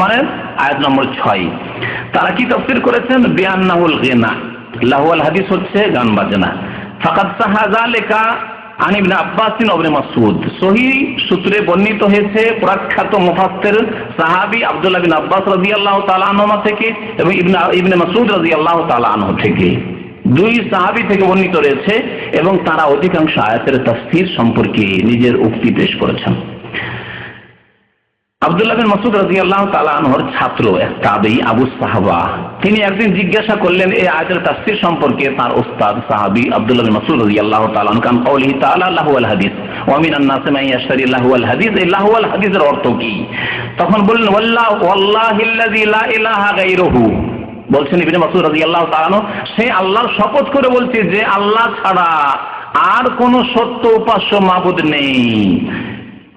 মানে আয়াত নম্বর 6। তারা কি তাফসীর করেছেন? বিআন্নাহুল গিনা, লাহওয়াল হাদিস হচ্ছে গান বাজনা। ফাকাদ সাহা যালিকা আন ইবনে আব্বাস ওয়া ইবনে মাসউদ, সহিহ সূত্রে বর্ণিত হয়েছে প্রখ্যাত মুফাসসির সাহাবী আব্দুল্লাহ বিন আব্বাস রাদিয়াল্লাহু তাআলা আনহু থেকে এবং ইবনে মাসউদ রাদিয়াল্লাহু তাআলা আনহু থেকে, দুই সাহাবী থেকে বর্ণিত রয়েছে এবং তারা অধিকাংশ আয়াতের তাফসীর সম্পর্কে নিজের উক্তি পেশ করেছেন। আব্দুল্লাহ বিন মাসউদ রাদিয়াল্লাহু তাআলা আনহুর ছাত্র এক তাবেঈ আবু সাহবা, তিনি একদিন জিজ্ঞাসা করলেন এই আয়াতের তাফসীর সম্পর্কে তার ওস্তাদ সাহাবী আব্দুল্লাহ বিন মাসউদ রাদিয়াল্লাহু তাআলা আনহু, কান কওলিহি তাআলা লাহওয়াল হাদিস ওয়া মিনান নাসি মান ইয়াশতারি লাহওয়াল হাদিস, এই লাহওয়াল হাদিসের অর্থ কি? তখন বললেন ওয়াল্লাহিল্লাযী লা ইলাহা গায়রুহু, বলছেন ইবনে মাসউদ রাদিয়াল্লাহু তাআলা আনহু, সে আল্লাহর শপথ করে বলছে যে আল্লাহ ছাড়া আর কোন সত্য উপাস্য মাবুদ নেই।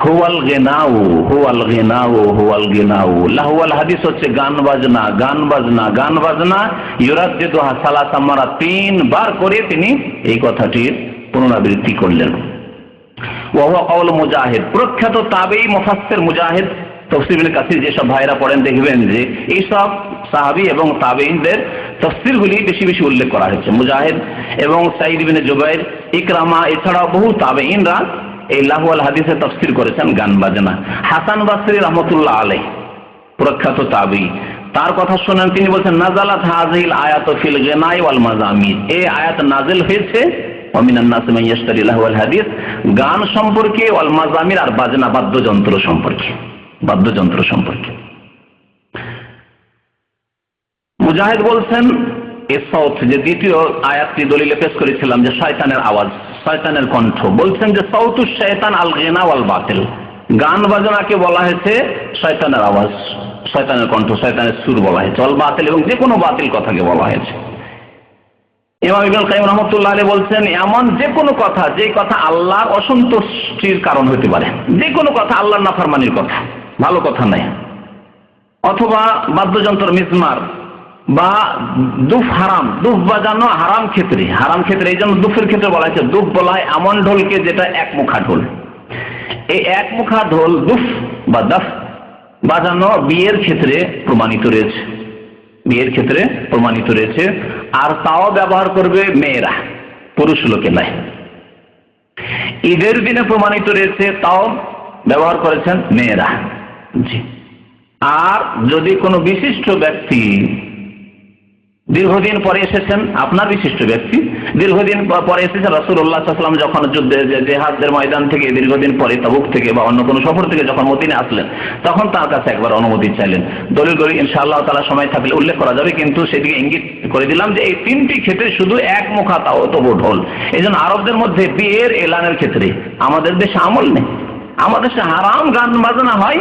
হুয়াল গিনাউ, হুয়াল গিনাউ, হুয়াল গিনাউ, লাহওয়াল হাদিস হচ্ছে গান বাজনা, গান বাজনা, গান বাজনা। ইউরাদ্দিদুহা সালাসা মারা, 3 বার করে তিনি এই কথাটির পুনরাবৃত্তি করলেন। ওয়া হুয়া কাউল মুজাহিদ, প্রখ্যাত তাবেঈ মুফাসসির মুজাহিদ, তাফসীর ইবনে কাসির যেসব ভাইরা পড়েন দেখবেন যে এই সব সাহাবী এবং তাবেঈনদের তাফসীরগুলি বেশি বেশি উল্লেখ করা হয়েছে। মুজাহিদ এবং সাঈদ ইবনে জুবাইর, ইকরামা, এছাড়াও বহু তাবেঈনরা এই লাহওয়াল হাদিসের তাফসীর করেছেন গান বাজনা। হাসান বাসরী রাহমাতুল্লাহ আলাইহি, প্রখ্যাত তাবেঈ, তার কথা শুনেন, তিনি বলছেন নাযালাত হাযিহিল আয়াতু ফিল গিনাই ওয়াল মাযামির, এই আয়াত নাযিল হয়েছে ওয়া মিনান নাসি মান ইয়াশতারি লাহওয়াল হাদিস, গান সম্পর্কে, ওয়াল মাযামির আর বাজনা, বাদ্যযন্ত্র সম্পর্কে, বাদ্যযন্ত্র সম্পর্কে। মুজাহিদ বলছেন এই সাউত, যে দ্বিতীয় আয়াতটি দলিলে পেশ করেছিলাম যে শয়তানের আওয়াজ, শয়তানের কণ্ঠ, বলছেন যে সাউতুশ শায়তান আল গিনা ওয়াল বাতিল, গান বাজনাকে বলা হয়েছে শয়তানের আওয়াজ, শয়তানের কণ্ঠ, শয়তানের সুর বলা হয়েছে, ওয়াল বাতিল, এবং যে কোনো বাতিল কথাকে বলা হয়েছে। ইমাম ইবনুল কাইয়িম রাহমাতুল্লাহ আলাইহি বলছেন এমন যে কোনো কথা, যে কথা আল্লাহর অসন্তুষ্টির কারণ হতে পারে, যে কোনো কথা আল্লাহর নাফরমানির কথা, ভালো কথা নাই, অথবা বাদ্যযন্ত্র মিজমার বা দুফ হারাম, দুফ বাজানো হারাম ক্ষেত্রে, হারাম ক্ষেত্রে, এই জন্য দুফের ক্ষেত্রে বলা হয়েছে, দুফ বলা হয় এমন ঢোলকে যেটা একমুখা ঢোল। এই একমুখা ঢোল দুফ বা দাফ বাজানো বিয়ের ক্ষেত্রে প্রমাণিত রয়েছে, বিয়ের ক্ষেত্রে প্রমাণিত রয়েছে, আর তাও ব্যবহার করবে মেয়েরা, পুরুষ লোকে নয়। ঈদের দিনে প্রমাণিত রয়েছে, তাও ব্যবহার করেছেন মেয়েরা। জি, আর যদি কোনো বিশিষ্ট ব্যক্তি দীর্ঘদিন পরে এসেছেন, আপনার বিশিষ্ট ব্যক্তি দীর্ঘদিন পরে এসেছেন, রাসূলুল্লাহ সাল্লাল্লাহু আলাইহি ওয়াসাল্লাম যখন জিহাদের ময়দান থেকে দীর্ঘদিন পরে তাবুক থেকে বা অন্য কোনো সফর থেকে যখন মদিনে আসলেন, তখন তার কাছে একবার অনুমতি চাইলেন। দলিল ইনশাআল্লাহ তাআলা সময় থাকলে উল্লেখ করা যাবে, কিন্তু সেদিকে ইঙ্গিত করে দিলাম যে এই 3টি ক্ষেত্রে শুধু এক মুখা তাও তবু ঢোল। এই জন্য আরবদের মধ্যে বিয়ের এলানের ক্ষেত্রে, আমাদের দেশে আমল নেই, আমাদের দেশে হারাম গান বাজনা হয়,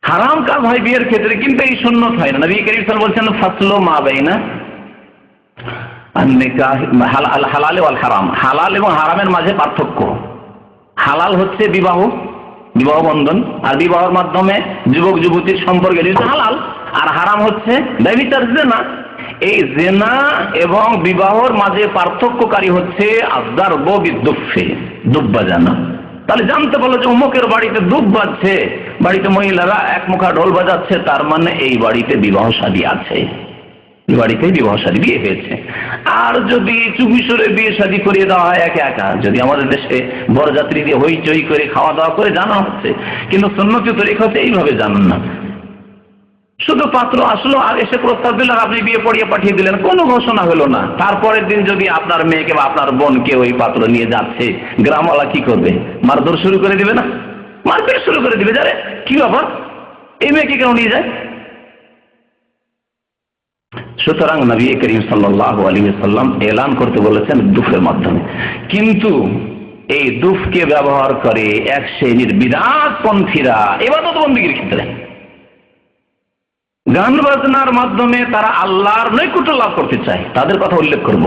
হারাম কাজ হয় বিয়ের ক্ষেত্রে, কিন্তু এই সুন্নত হয় না। নবী করিম সাল্লাল্লাহু আলাইহি ওয়াসাল্লাম বলছেন ফাসলু মা বাইনা আন-নিকাহ হালাল ওয়াল হারাম, হালাল এবং হারামের মাঝে পার্থক্য। হালাল হচ্ছে বিবাহ, বিবাহ বন্ধন, আর বিবাহের মাধ্যমে যুবক যুবতীর সম্পর্ক হালাল, আর হারাম হচ্ছে ব্যভিচার, জিনা। এই জিনা এবং বিবাহের মাঝে পার্থক্যকারী হচ্ছে আযযারবু বিদ্দুফে, দুফ বাজানো। তাহলে জানতে পারলো যে অমুকের বাড়িতে দুফ বাজছে, বাড়িতে মহিলারা একমুখা ঢোল বাজাচ্ছে, তার মানে এই বাড়িতে বিবাহ শাদী আছে, এই বাড়িতে বিবাহ শাদী বিয়ে হয়েছে। আর যদি চুপি সরে বিয়ে শাদী করিয়ে দেওয়া হয় একা একা, যদি আমাদের দেশে বরযাত্রী দিয়ে হইচই করে খাওয়া দাওয়া করে জানা হচ্ছে, কিন্তু সুন্নতি তরিকা হচ্ছে এইভাবে জানান না, শুধু পাত্র আসলো আর এসে প্রস্তাব দিল, আপনি বিয়ে পড়িয়ে পাঠিয়ে দিলেন, কোনো ঘোষণা হলো না। তারপরের দিন যদি আপনার মেয়েকে বা আপনার বোনকে ওই পাত্র নিয়ে যাচ্ছে, গ্রামওয়ালা কি করবে? মারধর শুরু করে দিবে না? মারপিট শুরু করে দিবে, যারে কি ব্যাপার, এই মেয়েকে কেন নিয়ে যায়? সুতরাং নবী করিম সাল্লাল্লাহু আলাইহি ওয়াসাল্লাম এলান করতে বলেছেন দুফের মাধ্যমে, কিন্তু এই দুফকে ব্যবহার করে এক শ্রেণীর বিদআতপন্থীরা ইবাদত বন্দেগীর ক্ষেত্রে, গান বাজনার মাধ্যমে তারা আল্লাহর নৈকট্য লাভ করতে চায়। তাদের কথা উল্লেখ করব।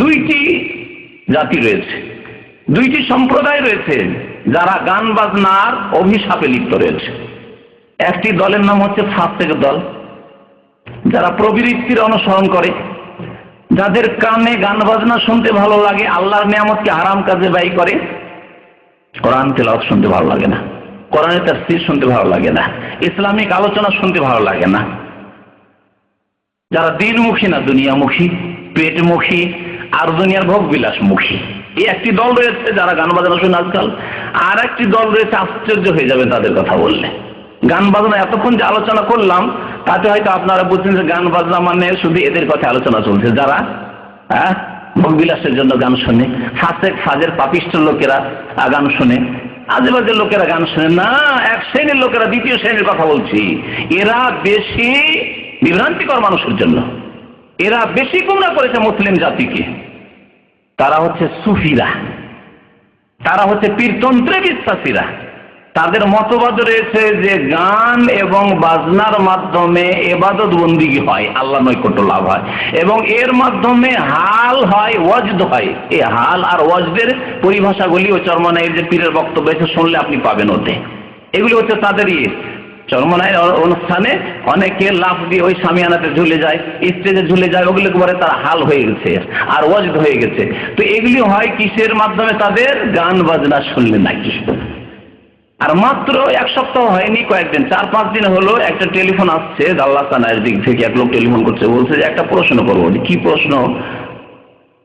2টি জাতি রয়েছে, 2টি সম্প্রদায় রয়েছে যারা গান বাজনার অভিশাপে লিপ্ত রয়েছে। একটি দলের নাম হচ্ছে ফাসেক দল, যারা প্রবৃত্তির অনুসরণ করে, যাদের কানে গান বাজনা শুনতে ভালো লাগে, আল্লাহর নিয়ামতকে হারাম কাজে ব্যয় করে, কোরআন তেলাওয়াত শুনতে ভালো লাগে না। কোরআনের তাফসীর শুনতে ভালো লাগে না, ইসলামিক আলোচনা শুনতে ভালো লাগে না। যারা দিনমুখী না, দুনিয়ামুখী, পেটমুখী আর দুনিয়ার ভোগ বিলাসমুখী, এই একটি দল রয়েছে যারা গান বাজনা শুনে আজকাল। আর একটি দল রয়েছে, আশ্চর্য হয়ে যাবে তাদের কথা বললে। গান বাজনা এতক্ষণ যে আলোচনা করলাম তাতে হয়তো আপনারা বুঝছেন যে গান বাজনা মানে শুধু এদের কথা আলোচনা চলছে, যারা ভোগ বিলাসের জন্য গান শোনে, ফাসেক ফাজের পাপিষ্ঠ লোকেরা গান শোনে, আজেবাজে লোকেরা গান শোনে না। এক শ্রেণীর লোকেরা, দ্বিতীয় শ্রেণীর কথা বলছি, এরা বেশি বিভ্রান্তিকর মানুষের জন্য, এরা বেশি গুমরা করেছে মুসলিম জাতিকে। তারা হচ্ছে সুফিরা, তারা হচ্ছে পীরতন্ত্রে বিশ্বাসীরা। তাদের মতবাদ রয়েছে যে গান এবং বাজনার মাধ্যমে ইবাদত বন্দিগি হয়, আল্লাহ নৈকট্য লাভ হয়, এবং এর মাধ্যমে হাল হয়, ওয়াজদ হয়। এই হাল আর ওয়াজদের পরিভাষাগুলি ও চরমনাইয়ের যে পীরের বক্তব্য এসে শুনলে আপনি পাবেন ওতে। এগুলি হচ্ছে তাদেরই চরমনাইয়ের অনুষ্ঠানে অনেকে লাফ দিয়ে ওই সামিয়ানাতে ঝুলে যায়, স্টেজে ঝুলে যায়, ওগুলো পরে তার হাল হয়ে গেছে আর ওয়াজদ হয়ে গেছে। তো এগুলি হয় কিসের মাধ্যমে? তাদের গান বাজনা শুনলে নাকি। আর মাত্র এক সপ্তাহ হয়নি, কয়েকদিন, 4-5 দিন হলো একটা টেলিফোন আসছে দাল্লাস্তানার দিক থেকে। এক লোক টেলিফোন করছে, বলছে যে একটা প্রশ্ন করবো। কি প্রশ্ন?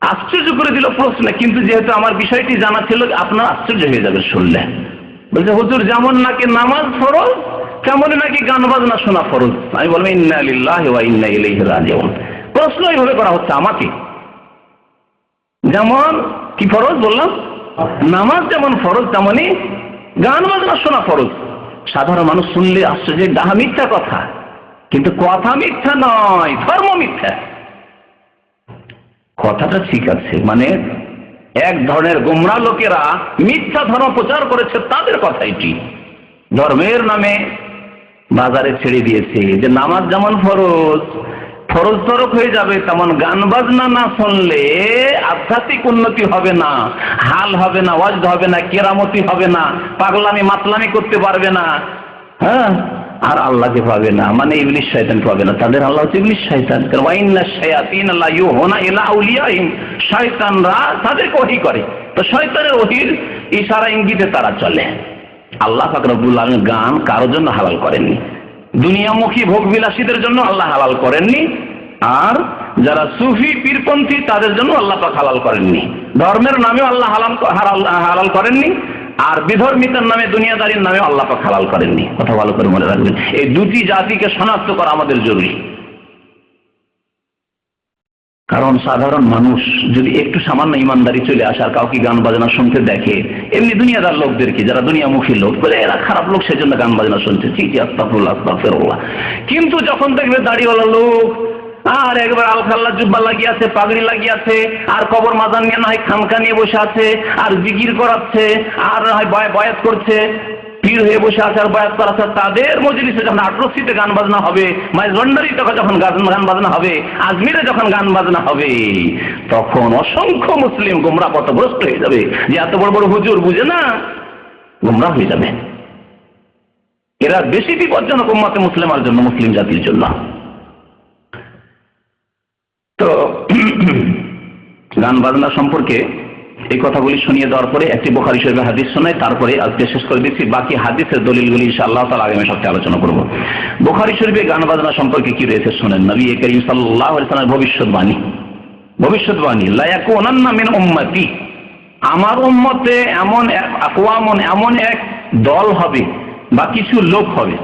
আশ্চর্য করে দিল প্রশ্ন, কিন্তু যেহেতু আমার বিষয়টি জানা ছিল আপনার আশ্চর্য হয়ে যাবে শুনলে। বলছে, হুজুর যেমন নাকি নামাজ ফরজ তেমন নাকি গান বাজনা শোনা ফরজ। আমি বললাম ইন্না লিল্লাহি ওয়া ইন্না ইলাইহি রাজিউন। প্রশ্ন এইভাবে করা হচ্ছে আমাকে। যেমন কি ফরজ বললাম? নামাজ যেমন ফরজ তেমনি গান বাজনা শোনা ফরজ। সাধারণ মানুষ শুনলে আশ্চর্য, ডাহা মিথ্যা কথা। কিন্তু কথা মিথ্যা নয়, ধর্ম মিথ্যা। কথাটা ঠিক আছে, মানে এক ধরনের গোমরা লোকেরা মিথ্যা ধর্ম প্রচার করেছে, তাদের কথা এটি। ধর্মের নামে বাজারে ছেড়ে দিয়েছে যে নামাজ যেমন ফরজ তরক হয়ে যাবে, তেমন গান বাজনা না শুনলে আধ্যাত্মিক উন্নতি হবে না, হাল হবে না, ওয়াজদ হবে না, কেরামতি হবে না, পাগলামি মাতলামি করতে পারবে না, হ্যাঁ, আর আল্লাহকে পাবে না, মানে ইবলিস শয়তান পাবে না। তাদের আল্লাহ হচ্ছে ইবলিস শয়তান। ওয়াইন্না শায়াতিন লা ইউহুনা ইলা আউলিয়াহিম, শয়তানরা তাদেরকে ওহী করে। তো শয়তানের ওহীর ইশারা ইঙ্গিতে তারা চলে। আল্লাহ পাক রব্বুল আলামিন গান কারোর জন্য হালাল করেননি, দুনিয়ামুখী ভোগ বিলাসীদের জন্য আল্লাহ হালাল করেননি, আর যারা সুফি পীরপন্থী তাদের জন্য আল্লাহ পাক হালাল করেননি। ধর্মের নামেও আল্লাহ হালাল করেননি, আর বিধর্মিতার নামে, দুনিয়াদারির নামে আল্লাহ পাক হালাল করেননি। কথা ভালো করে মনে রাখবেন, এই দুটি জাতিকে শনাক্ত করা আমাদের জরুরি। কারণ সাধারণ মানুষ যদি একটু সামান্য ইমানদারি চলে আসে আর কাউকে গান বাজনা শুনতে দেখে, এমনি দুনিয়াদার লোকদেরকে, যারা দুনিয়ামুখী লোক, বলে এরা খারাপ লোক সেজন্য গান বাজনা শুনছে, ঠিক আস্তাগফিরুল্লাহ আস্তাগফিরুল্লাহ। কিন্তু যখন দেখবে দাড়িওয়ালা লোক আর একবার আলখাল্লা জুব্বা লাগিয়ে আছে, পাগড়ি লাগিয়ে আছে, আর কবর মাজার নিয়ে না হয় খামকা নিয়ে বসে আছে, আর জিকির করাচ্ছে, আর না হয় বয়াত করছে, পীর হয়ে বসে আছে আর বয়াত করাচ্ছে, তাদের মজলিসে যখন আটরসিতে গান বাজনা হবে, মাইজভান্ডারিতে যখন গান বাজনা হবে, আজমিরে যখন গান বাজনা হবে, তখন অসংখ্য মুসলিম গোমরা পথগ্রস্ত হয়ে যাবে। যে এত বড় বড় হুজুর বুঝে না, গোমরা হয়ে যাবে। এরা বেশি বিপজ্জনক উম্মতে মুসলিমার জন্য, মুসলিম জাতির জন্য। তো গান বাজনা সম্পর্কে এই কথাগুলি শুনিয়ে দেওয়ার পরে একটি বুখারী শরীফের হাদিস শোনাই, তারপরে আজকে শেষ করে দিচ্ছি। বাকি হাদিসের দলিলগুলি ইনশাআল্লাহ তাআলা আগামী সপ্তাহে আলোচনা করব। বুখারী শরীফে গান বাজনা সম্পর্কে কি রয়েছে শুনেন। নবী করিম সাল্লাল্লাহু আলাইহি ওয়াসাল্লামের ভবিষ্যৎবাণী, লা ইয়াকুনান্না মিন উম্মতি, আমার উম্মতে এমন এক দল হবে বা কিছু লোক হবে,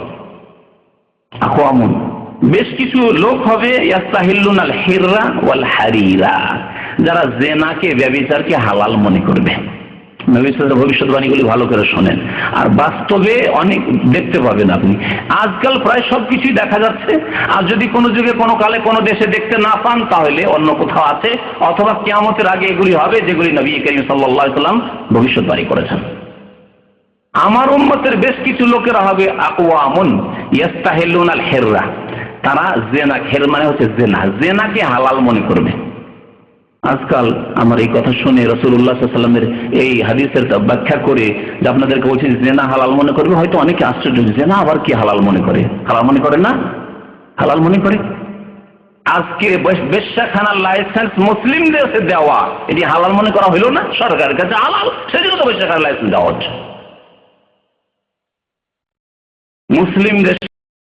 আকওয়ামুন বেশ কিছু লোক হবে, ইয়াস্তাহিল্লুনাল হিররা ওয়াল হারিরা, যারা জেনাকে, ব্যভিচারকে হালাল মনে করবে। নবী সাল্লাল্লাহু আলাইহি ওয়াসাল্লাম ভবিষ্যৎবাণীগুলি ভালো করে শোনেন, আর বাস্তবে অনেক দেখতে পাবেন আপনি। আজকাল প্রায় সবকিছুই দেখা যাচ্ছে, আর যদি কোনো যুগে, কোনো কালে, কোনো দেশে দেখতে না পান, তাহলে অন্য কোথাও আছে, অথবা কিয়ামতের আগে এগুলি হবে, যেগুলি নবী করিম সাল্লাল্লাহু আলাইহি ওয়াসাল্লাম ভবিষ্যৎবাণী করেছেন। আমার উম্মতের বেশ কিছু লোকেরা হবে আকওয়ামুন ইয়াস্তাহিল্লুনাল হিররা, তারা জেনা, হের মানে হচ্ছে জেনাকে হালাল মনে করবে। আজকাল আমার এই কথা শুনে রাসূলুল্লাহ সাল্লাল্লাহু আলাইহি ওয়াসাল্লামের এই হাদিসের ব্যাখ্যা করে যে আপনাদেরকে বলছি জেনা হালাল মনে করবে, হয়তো অনেকে আশ্চর্য, জেনা আবার কি হালাল মনে করে? হালাল মনে করে না, হালাল মনে করে। আজকে বেশ্যাখানার লাইসেন্স মুসলিমদের দেওয়া, এটি হালাল মনে করা হইল না? সরকারের কাছে হালাল, সেজন্য তো বেশ্যাখানার লাইসেন্স দেওয়া হচ্ছে। মুসলিমদের